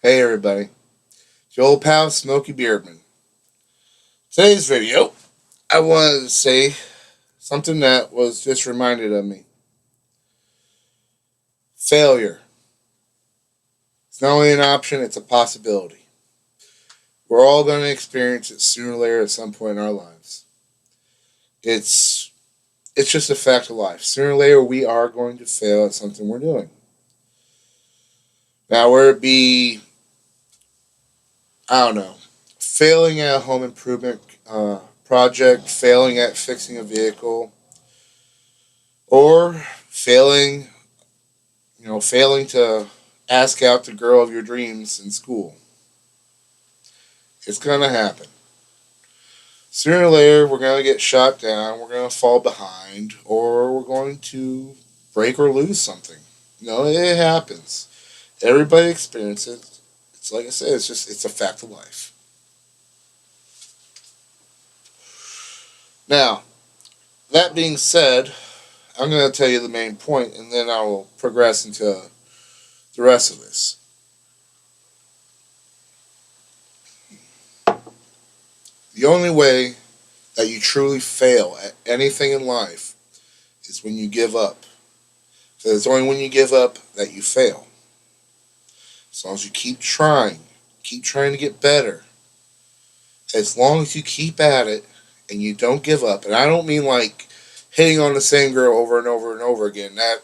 Hey everybody, it's your old pal Smokey Beardman. Today's video, I wanted to say something that was just reminded of me. Failure. It's not only an option, it's a possibility. We're all going to experience it sooner or later at some point in our lives. It's it's just a fact of life. Sooner or later we are going to fail at something we're doing. Now where it be, I don't know, failing at a home improvement project, failing at fixing a vehicle, or failing to ask out the girl of your dreams in school. It's going to happen. Sooner or later, we're going to get shot down, we're going to fall behind, or we're going to break or lose something. It happens. Everybody experiences it. It's like I said, it's a fact of life. Now, that being said, I'm going to tell you the main point, and then I will progress into the rest of this. The only way that you truly fail at anything in life is when you give up. So it's only when you give up that you fail. As long as you keep trying to get better, as long as you keep at it and you don't give up, and I don't mean like hitting on the same girl over and over and over again. That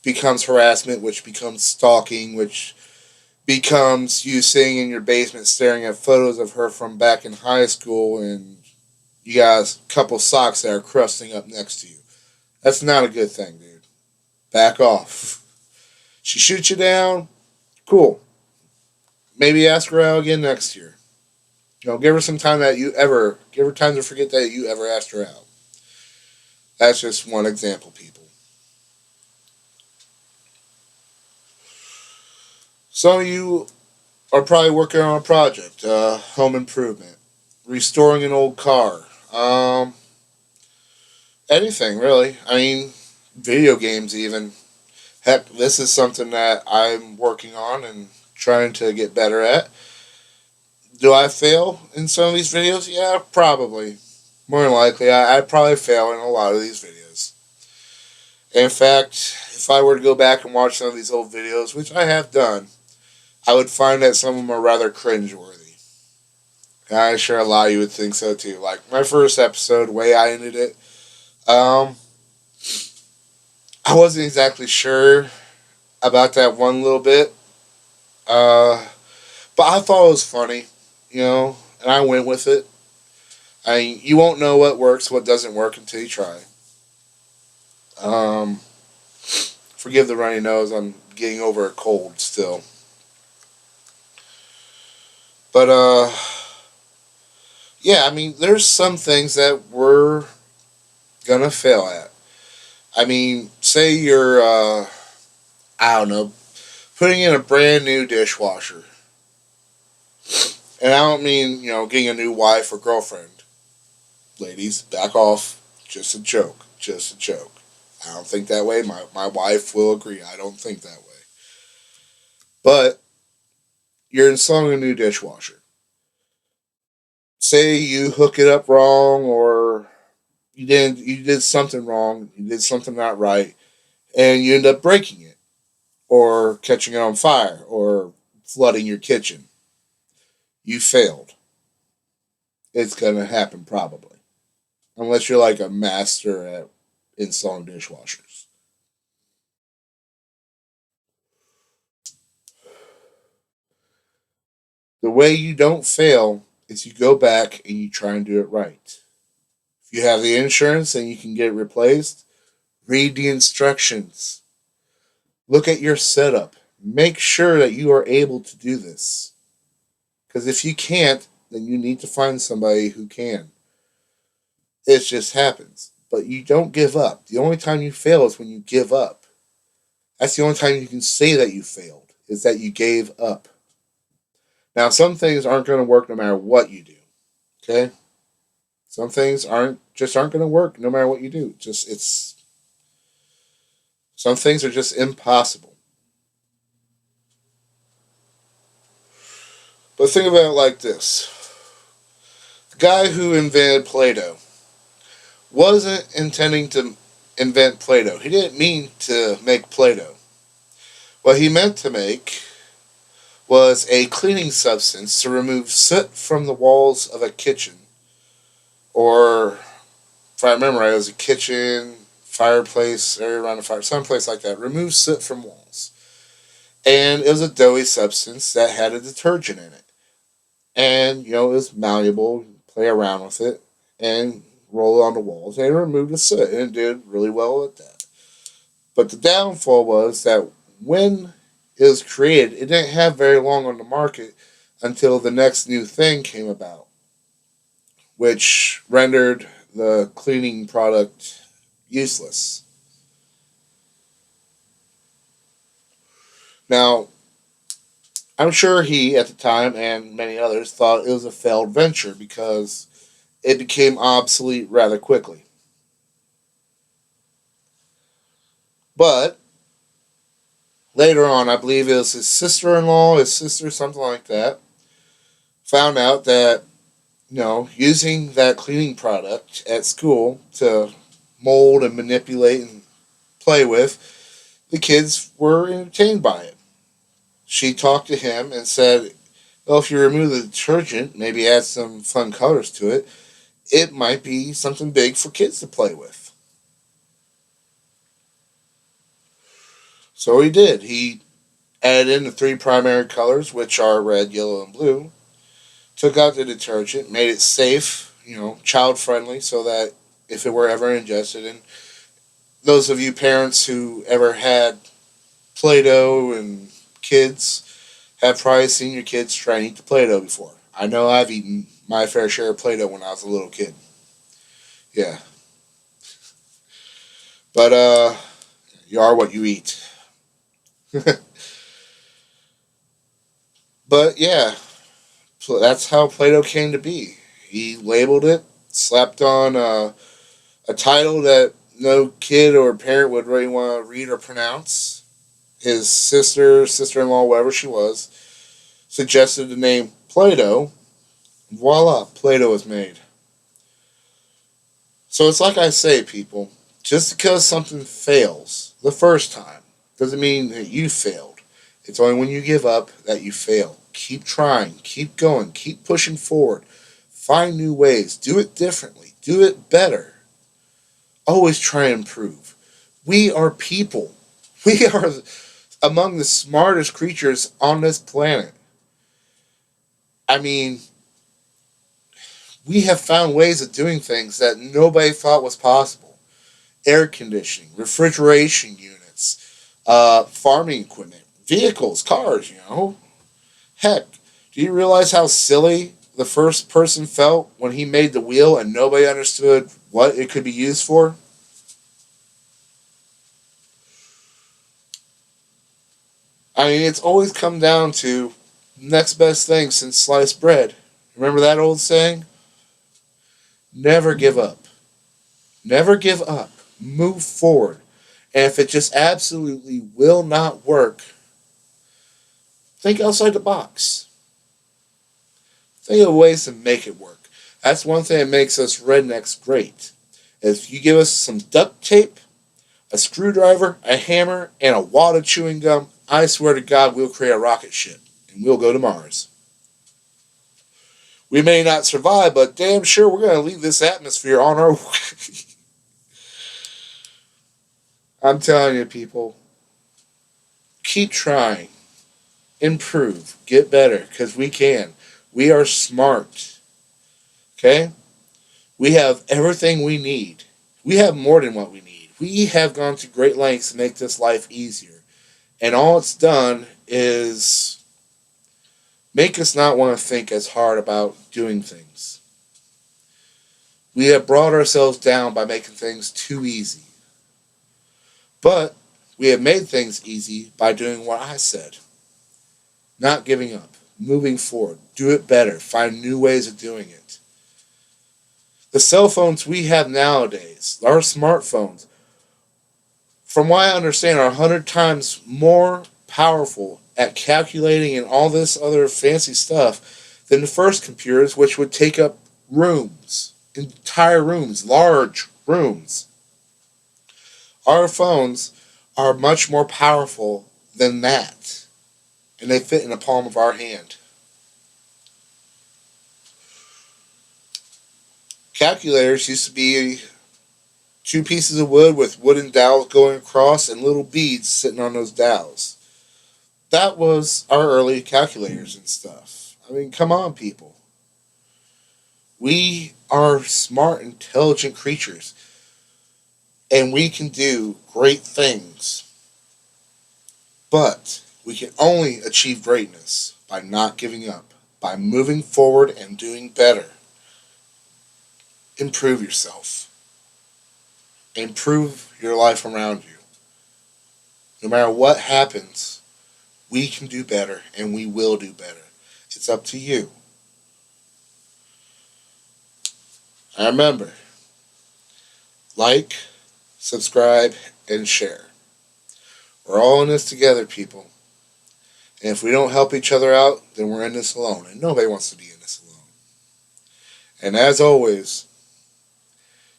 becomes harassment, which becomes stalking, which becomes you sitting in your basement staring at photos of her from back in high school and you got a couple socks that are crusting up next to you. That's not a good thing, dude. Back off. She shoots you down, cool. Maybe ask her out again next year. Give her some time give her time to forget that you ever asked her out. That's just one example, people. Some of you are probably working on a project, home improvement, restoring an old car, anything really. I mean, video games even. Heck, this is something that I'm working on and trying to get better at. Do I fail in some of these videos? Yeah, probably. More than likely, I probably fail in a lot of these videos. In fact, if I were to go back and watch some of these old videos, which I have done, I would find that some of them are rather cringeworthy. And I'm sure a lot of you would think so too. Like my first episode, the way I ended it, um, I wasn't exactly sure about that one little bit. Uh, but I thought it was funny, and I went with it. You won't know what works, what doesn't work until you try. Um, Forgive the runny nose. I'm getting over a cold still. But yeah. I mean, there's some things that we're gonna fail at. I mean, say you're, I don't know, putting in a brand new dishwasher, and I don't mean getting a new wife or girlfriend. Ladies, back off. Just a joke. Just a joke. I don't think that way. My wife will agree. I don't think that way. But you're installing a new dishwasher. Say you hook it up wrong, or you did something wrong. You did something not right, and you end up breaking it, or catching it on fire, or flooding your kitchen. You failed. It's gonna happen probably, unless you're like a master at installing dishwashers. The way you don't fail is you go back and you try and do it right. If you have the insurance and you can get it replaced, read the instructions. Look at your setup. Make sure that you are able to do this. Because if you can't, then you need to find somebody who can. It just happens. But you don't give up. The only time you fail is when you give up. That's the only time you can say that you failed, is that you gave up. Now, some things aren't going to work no matter what you do. Okay? Some things aren't going to work no matter what you do. Just it's Some things are just impossible. But think about it like this. The guy who invented Play-Doh wasn't intending to invent Play-Doh. He didn't mean to make Play-Doh. What he meant to make was a cleaning substance to remove soot from the walls of a kitchen. Or, if I remember right, it was a kitchen, fireplace, area around a fire, someplace like that. Remove soot from walls. And it was a doughy substance that had a detergent in it. And, it was malleable, play around with it, and roll it on the walls, and it removed the soot, and it did really well at that. But the downfall was that when it was created, it didn't have very long on the market until the next new thing came about, which rendered the cleaning product useless. Now, I'm sure he, at the time, and many others, thought it was a failed venture because it became obsolete rather quickly. But later on, I believe it was his sister in law, his sister, something like that, found out that, using that cleaning product at school to mold and manipulate and play with, the kids were entertained by it. She talked to him and said, well, if you remove the detergent, maybe add some fun colors to it, it might be something big for kids to play with. So he did. He added in the three primary colors, which are red, yellow, and blue, took out the detergent, made it safe, child friendly, so that if it were ever ingested, and those of you parents who ever had Play Doh and kids have probably seen your kids try and eat the Play Doh before. I know I've eaten my fair share of Play Doh when I was a little kid. Yeah. But, you are what you eat. But, yeah, so that's how Play Doh came to be. He labeled it, slapped on a title that no kid or parent would really want to read or pronounce. His sister in law, whatever she was, suggested the name Play Doh. Voila, Play Doh was made. So it's like I say, people, just because something fails the first time doesn't mean that you failed. It's only when you give up that you fail. Keep trying, keep going, keep pushing forward. Find new ways, do it differently, do it better. Always try and improve. We are people. We are among the smartest creatures on this planet. I mean, we have found ways of doing things that nobody thought was possible. Air conditioning, refrigeration units, farming equipment, vehicles, cars. Heck, do you realize how silly the first person felt when he made the wheel and nobody understood what it could be used for? I mean, it's always come down to next best thing since sliced bread. Remember that old saying? Never give up. Never give up. Move forward. And if it just absolutely will not work, think outside the box. Think of ways to make it work. That's one thing that makes us rednecks great. If you give us some duct tape, a screwdriver, a hammer, and a wad of chewing gum, I swear to God we'll create a rocket ship and we'll go to Mars. We may not survive, but damn sure we're going to leave this atmosphere on our way. I'm telling you, people, keep trying, improve, get better, because we can. We are smart. Okay? We have everything we need. We have more than what we need. We have gone to great lengths to make this life easier. And all it's done is make us not want to think as hard about doing things. We have brought ourselves down by making things too easy. But we have made things easy by doing what I said. Not giving up. Moving forward. Do it better. Find new ways of doing it. The cell phones we have nowadays, our smartphones, from what I understand, are 100 times more powerful at calculating and all this other fancy stuff than the first computers, which would take up rooms, entire rooms, large rooms. Our phones are much more powerful than that, and they fit in the palm of our hand. Calculators used to be two pieces of wood with wooden dowels going across and little beads sitting on those dowels. That was our early calculators and stuff. I mean, come on, people. We are smart, intelligent creatures, and we can do great things. But we can only achieve greatness by not giving up, by moving forward and doing better. Improve yourself. Improve your life around you. No matter what happens, we can do better and we will do better. It's up to you. And remember, like, subscribe, and share. We're all in this together, people. And if we don't help each other out, then we're in this alone. And nobody wants to be in this alone. And as always,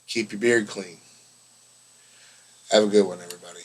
keep your beard clean. Have a good one, everybody.